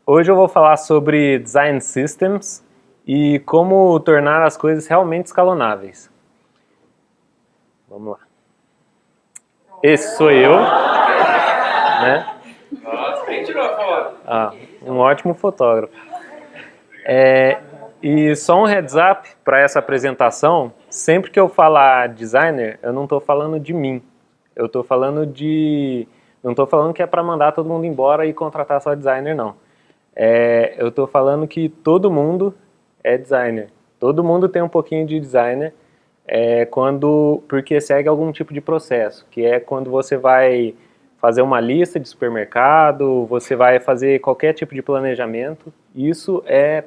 Hoje eu vou falar sobre Design Systems e como tornar as coisas realmente escalonáveis. Vamos lá. Esse sou eu, né? Nossa, quem tirou a foto? Um ótimo fotógrafo. E só um heads up para essa apresentação, sempre que eu falar designer, eu não estou falando de mim. Eu estou falando de... Não estou falando que é para mandar todo mundo embora e contratar só designer, não. Eu estou falando que todo mundo é designer. Todo mundo tem um pouquinho de designer, porque segue algum tipo de processo, que é quando você vai fazer uma lista de supermercado, você vai fazer qualquer tipo de planejamento. Isso é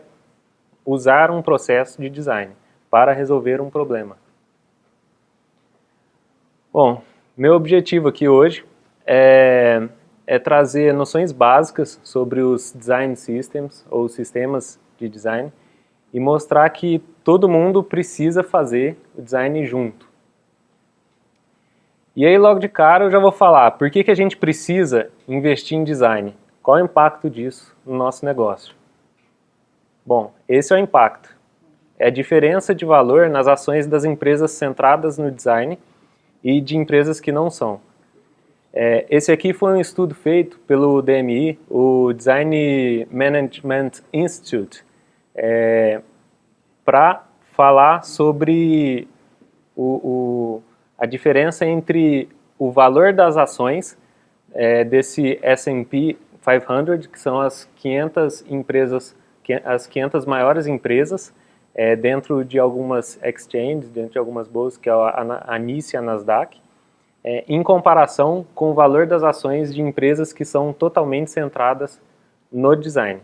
usar um processo de design para resolver um problema. Bom, meu objetivo aqui hoje é trazer noções básicas sobre os design systems, ou sistemas de design, e mostrar que todo mundo precisa fazer o design junto. E aí logo de cara eu já vou falar por que a gente precisa investir em design, qual é o impacto disso no nosso negócio. Bom, esse é o impacto. É a diferença de valor nas ações das empresas centradas no design e de empresas que não são. Esse aqui foi um estudo feito pelo DMI, o Design Management Institute, para falar sobre a diferença entre o valor das ações desse S&P 500, que são as 500 empresas, as 500 maiores empresas dentro de algumas exchanges, dentro de algumas bolsas, que é a NYSE e a Nasdaq, em comparação com o valor das ações de empresas que são totalmente centradas no design.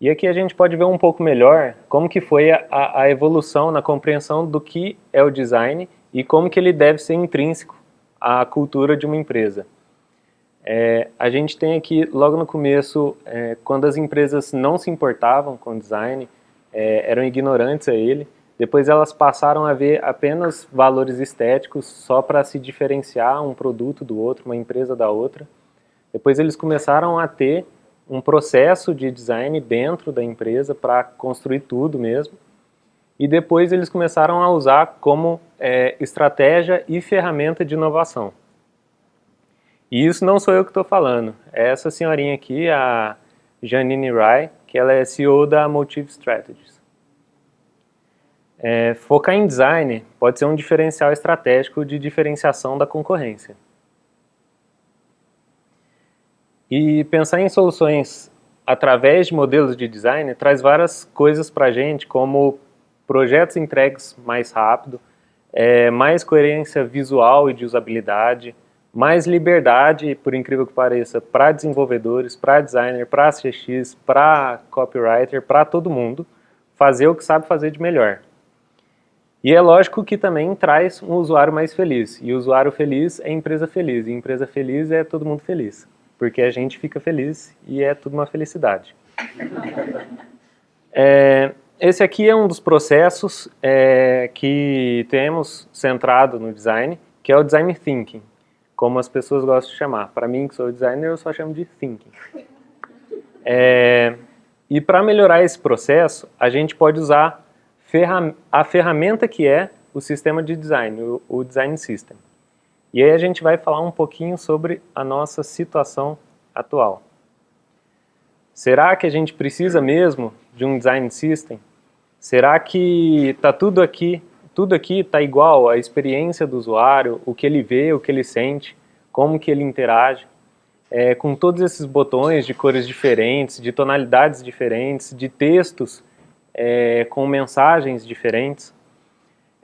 E aqui a gente pode ver um pouco melhor como que foi a evolução na compreensão do que é o design e como que ele deve ser intrínseco à cultura de uma empresa. A gente tem aqui, logo no começo, quando as empresas não se importavam com o design, eram ignorantes a ele, depois elas passaram a ver apenas valores estéticos só para se diferenciar um produto do outro, uma empresa da outra. Depois eles começaram a ter um processo de design dentro da empresa para construir tudo mesmo. E depois eles começaram a usar como estratégia e ferramenta de inovação. E isso não sou eu que estou falando, é essa senhorinha aqui, a Janine Rai, que ela é CEO da Motive Strategies. Focar em design pode ser um diferencial estratégico de diferenciação da concorrência. E pensar em soluções através de modelos de design traz várias coisas para a gente, como projetos entregues mais rápido, mais coerência visual e de usabilidade, mais liberdade, por incrível que pareça, para desenvolvedores, para designer, para CX, para copywriter, para todo mundo, fazer o que sabe fazer de melhor. E é lógico que também traz um usuário mais feliz, e o usuário feliz é empresa feliz, e empresa feliz é todo mundo feliz, porque a gente fica feliz e é tudo uma felicidade. Esse aqui é um dos processos que temos centrado no design, que é o Design Thinking, como as pessoas gostam de chamar. Para mim, que sou designer, eu só chamo de Thinking. E para melhorar esse processo, a gente pode usar a ferramenta que é o sistema de design, o Design System. E aí a gente vai falar um pouquinho sobre a nossa situação atual. Será que a gente precisa mesmo de um Design System? Será que está tudo aqui está igual à experiência do usuário, o que ele vê, o que ele sente, como que ele interage, com todos esses botões de cores diferentes, de tonalidades diferentes, de textos com mensagens diferentes?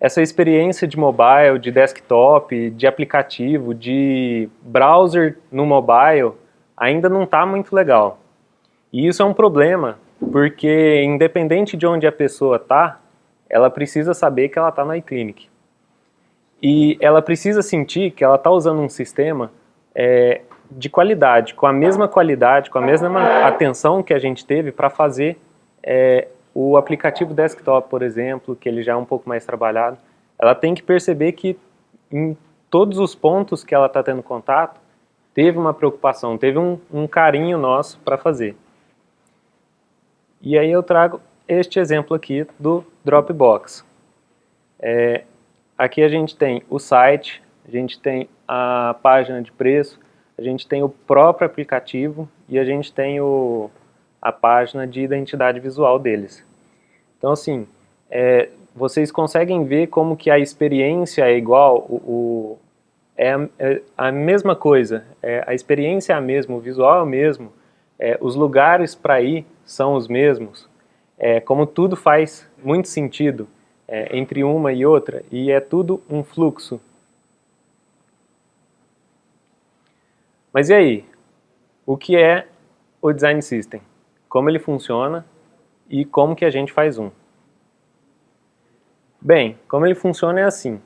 Essa experiência de mobile, de desktop, de aplicativo, de browser no mobile ainda não está muito legal. E isso é um problema, porque independente de onde a pessoa está, ela precisa saber que ela está na iClinic. E ela precisa sentir que ela está usando um sistema de qualidade, com a mesma atenção que a gente teve para fazer o aplicativo desktop, por exemplo, que ele já é um pouco mais trabalhado. Ela tem que perceber que em todos os pontos que ela está tendo contato, teve uma preocupação, teve um carinho nosso para fazer. E aí eu trago este exemplo aqui do Dropbox. Aqui a gente tem o site, a gente tem a página de preço, a gente tem o próprio aplicativo e a gente tem a página de identidade visual deles. Então assim, vocês conseguem ver como que a experiência é igual, é a mesma coisa, a experiência é a mesma, o visual é o mesmo, os lugares para ir são os mesmos, como tudo faz muito sentido entre uma e outra, e é tudo um fluxo. Mas e aí? O que é o Design System? Como ele funciona e como que a gente faz um? Bem, como ele funciona é assim.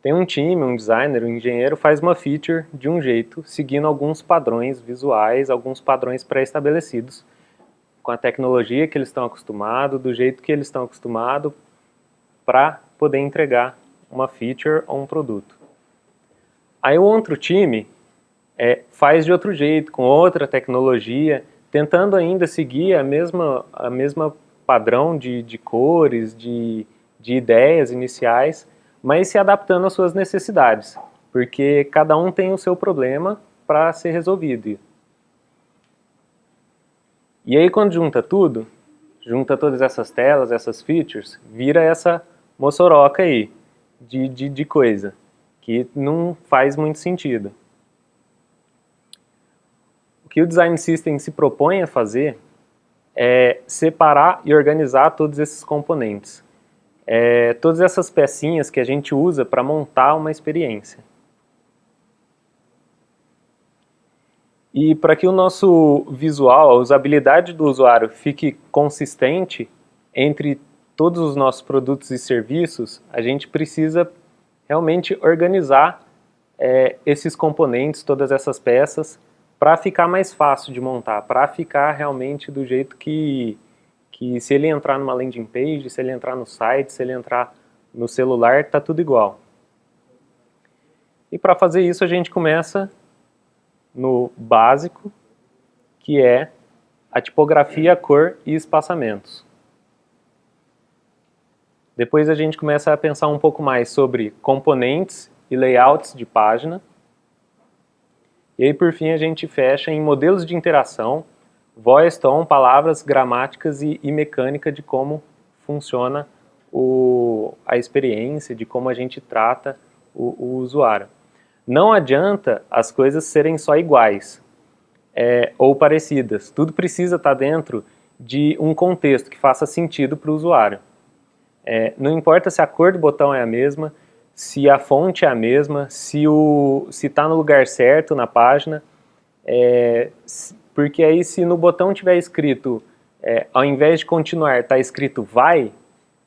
Tem um time, um designer, um engenheiro faz uma feature de um jeito, seguindo alguns padrões visuais, alguns padrões pré-estabelecidos, com a tecnologia que eles estão acostumados, do jeito que eles estão acostumados, para poder entregar uma feature ou um produto. Aí o outro time faz de outro jeito, com outra tecnologia, tentando ainda seguir a mesma padrão de cores, de ideias iniciais, mas se adaptando às suas necessidades, porque cada um tem o seu problema para ser resolvido. E aí quando junta tudo, junta todas essas telas, essas features, vira essa moçoroca aí de coisa, que não faz muito sentido. O que o Design System se propõe a fazer é separar e organizar todos esses componentes. Todas essas pecinhas que a gente usa para montar uma experiência. E para que o nosso visual, a usabilidade do usuário fique consistente entre todos os nossos produtos e serviços, a gente precisa realmente organizar esses componentes, todas essas peças, para ficar mais fácil de montar, para ficar realmente do jeito que se ele entrar numa landing page, se ele entrar no site, se ele entrar no celular, está tudo igual. E para fazer isso a gente começa no básico, que é a tipografia, cor e espaçamentos. Depois a gente começa a pensar um pouco mais sobre componentes e layouts de página. E aí por fim a gente fecha em modelos de interação, voz, tom, palavras, gramáticas e mecânica de como funciona a experiência, de como a gente trata o usuário. Não adianta as coisas serem só iguais ou parecidas. Tudo precisa estar dentro de um contexto que faça sentido para o usuário. Não importa se a cor do botão é a mesma, se a fonte é a mesma, se está no lugar certo na página, porque aí se no botão tiver escrito, ao invés de continuar, está escrito vai,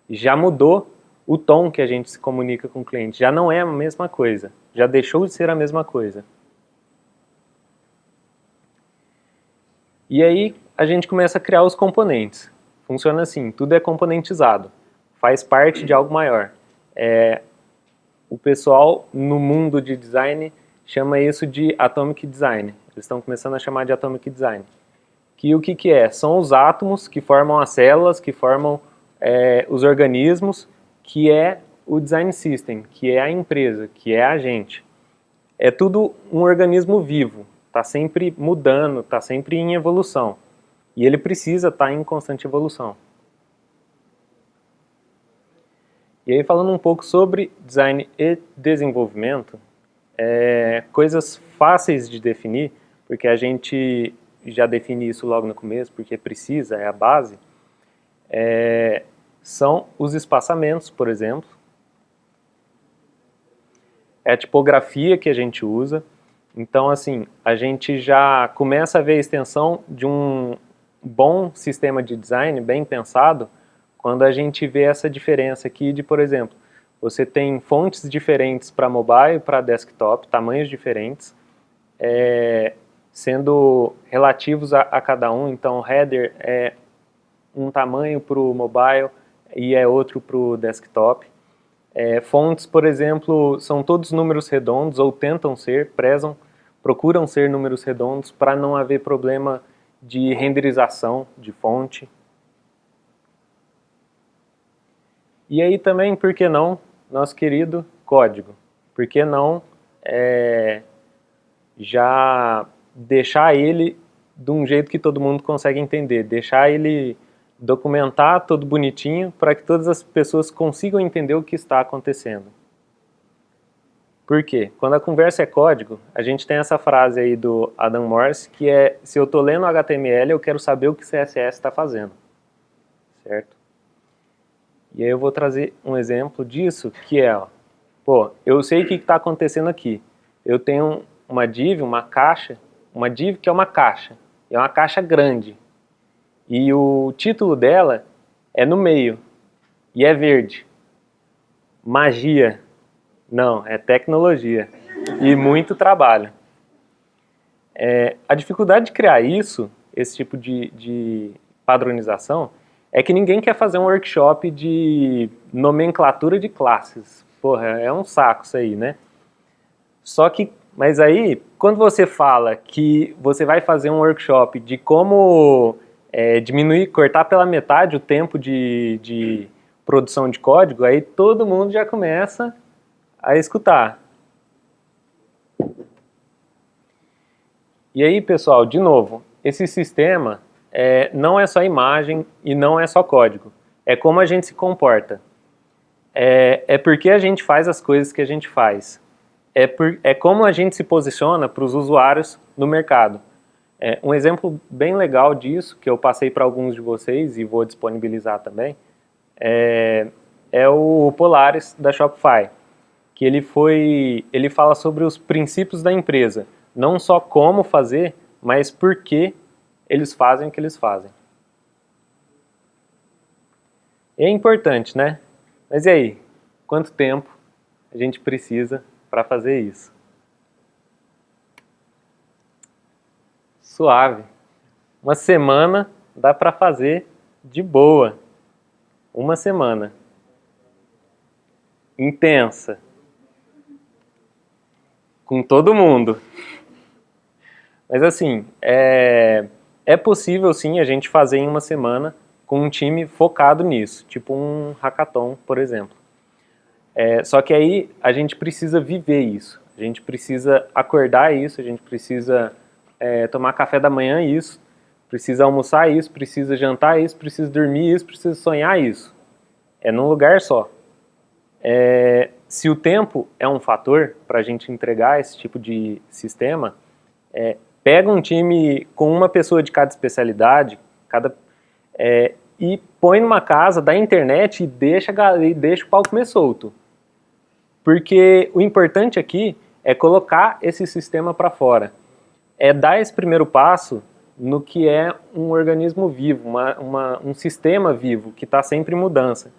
já mudou o tom que a gente se comunica com o cliente, já não é a mesma coisa, já deixou de ser a mesma coisa. E aí a gente começa a criar os componentes. Funciona assim, tudo é componentizado, faz parte de algo maior. O pessoal no mundo de design chama isso de Atomic Design. Eles estão começando a chamar de Atomic Design. Que o que é? São os átomos que formam as células, que formam os organismos, que é o Design System, que é a empresa, que é a gente. É tudo um organismo vivo, está sempre mudando, está sempre em evolução. E ele precisa estar em constante evolução. E aí falando um pouco sobre design e desenvolvimento, coisas fáceis de definir, porque a gente já define isso logo no começo, porque precisa, é a base, são os espaçamentos, por exemplo, é a tipografia que a gente usa. Então, assim, a gente já começa a ver a extensão de um bom sistema de design, bem pensado, quando a gente vê essa diferença aqui de, por exemplo, você tem fontes diferentes para mobile e para desktop, tamanhos diferentes, sendo relativos a cada um. Então, o header é um tamanho para o mobile e é outro para o desktop. Fontes, por exemplo, são todos números redondos, ou tentam ser, procuram ser números redondos para não haver problema de renderização de fonte. E aí também, por que não, nosso querido código? Por que não já deixar ele de um jeito que todo mundo consegue entender? Deixar ele documentar todo bonitinho para que todas as pessoas consigam entender o que está acontecendo. Por quê? Quando a conversa é código, a gente tem essa frase aí do Adam Morse, que é: se eu estou lendo HTML, eu quero saber o que o CSS está fazendo. Certo? E aí eu vou trazer um exemplo disso, que é, eu sei o que está acontecendo aqui. Eu tenho uma div, uma div que é uma caixa grande. E o título dela é no meio, e é verde. Magia. Não, é tecnologia. E muito trabalho. A dificuldade de criar esse tipo de padronização, é que ninguém quer fazer um workshop de nomenclatura de classes. Porra, é um saco isso aí, né? Mas aí, quando você fala que você vai fazer um workshop de como cortar pela metade o tempo de produção de código, aí todo mundo já começa a escutar. E aí, pessoal, de novo, esse sistema não é só imagem e não é só código. É como a gente se comporta. É porque a gente faz as coisas que a gente faz. É como a gente se posiciona para os usuários no mercado. Um exemplo bem legal disso, que eu passei para alguns de vocês e vou disponibilizar também, é o Polaris da Shopify, que ele fala sobre os princípios da empresa, não só como fazer, mas por que eles fazem o que eles fazem. E é importante, né? Mas e aí? Quanto tempo a gente precisa para fazer isso? Suave. Uma semana dá para fazer de boa. Uma semana. Intensa. Com todo mundo. Mas assim, é possível sim a gente fazer em uma semana com um time focado nisso, tipo um hackathon, por exemplo. Só que aí a gente precisa viver isso, a gente precisa acordar isso, a gente precisa tomar café da manhã isso, precisa almoçar isso, precisa jantar isso, precisa dormir isso, precisa sonhar isso. É num lugar só. Se o tempo é um fator para a gente entregar esse tipo de sistema, pega um time com uma pessoa de cada especialidade, e põe numa casa da internet e deixa o pau comer solto. Porque o importante aqui é colocar esse sistema para fora. É dar esse primeiro passo no que é um organismo vivo, um sistema vivo que está sempre em mudança.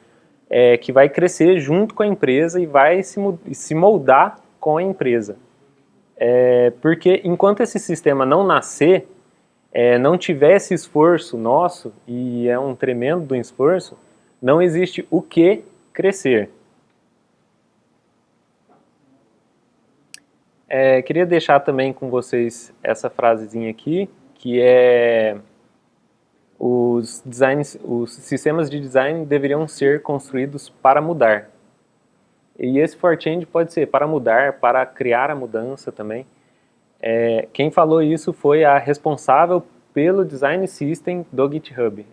Que vai crescer junto com a empresa e vai se moldar com a empresa. Porque enquanto esse sistema não nascer, não tiver esse esforço nosso, e é um tremendo esforço, não existe o que crescer. Queria deixar também com vocês essa frasezinha aqui, que é: os sistemas de design deveriam ser construídos para mudar. E esse for change pode ser para mudar, para criar a mudança também. Quem falou isso foi a responsável pelo design system do GitHub.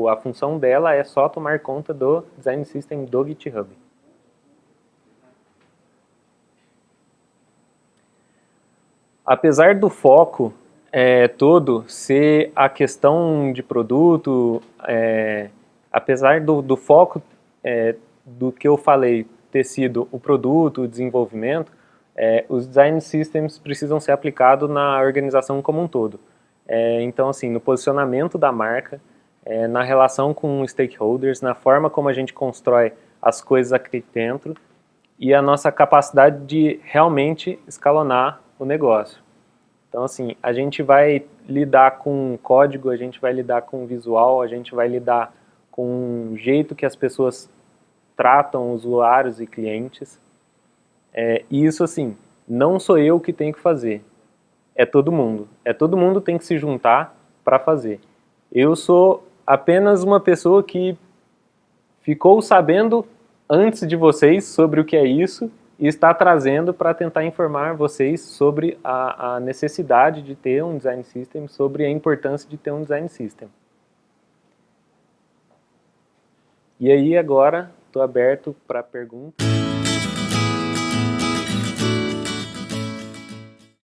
A função dela é só tomar conta do design system do GitHub. Apesar do foco todo ser a questão de produto, apesar do foco do que eu falei ter sido o produto, o desenvolvimento, os design systems precisam ser aplicados na organização como um todo. Então, assim, no posicionamento da marca, na relação com stakeholders, na forma como a gente constrói as coisas aqui dentro e a nossa capacidade de realmente escalonar o negócio. Então, assim, a gente vai lidar com código, a gente vai lidar com visual, a gente vai lidar com o jeito que as pessoas tratam usuários e clientes. E isso, assim, não sou eu que tenho que fazer, é todo mundo. Todo mundo tem que se juntar para fazer. Eu sou apenas uma pessoa que ficou sabendo antes de vocês sobre o que é isso e está trazendo para tentar informar vocês sobre a necessidade de ter um design system, sobre a importância de ter um design system. E aí agora estou aberto para perguntas.